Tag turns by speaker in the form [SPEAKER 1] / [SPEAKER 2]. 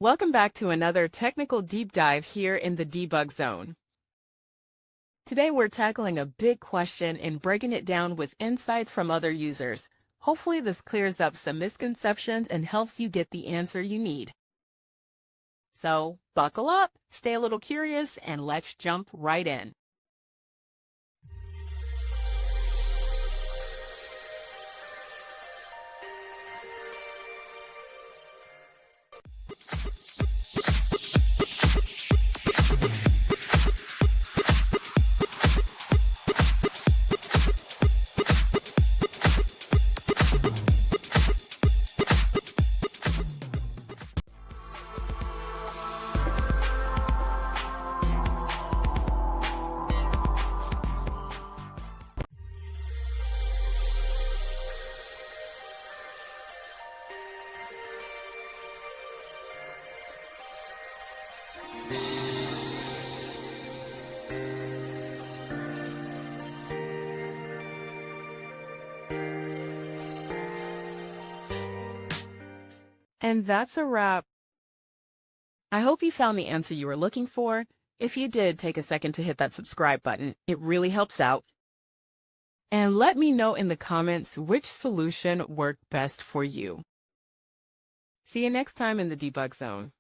[SPEAKER 1] Welcome back to another technical deep dive here in the debug zone. Today we're tackling a big question and breaking it down with insights from other users. Hopefully this clears up some misconceptions and helps you get the answer you need. So buckle up, stay a little curious, and let's jump right in. And that's a wrap. I hope you found the answer you were looking for. If you did, take a second to hit that subscribe button. It really helps out. And let me know in the comments which solution worked best for you. See you next time in the debug zone.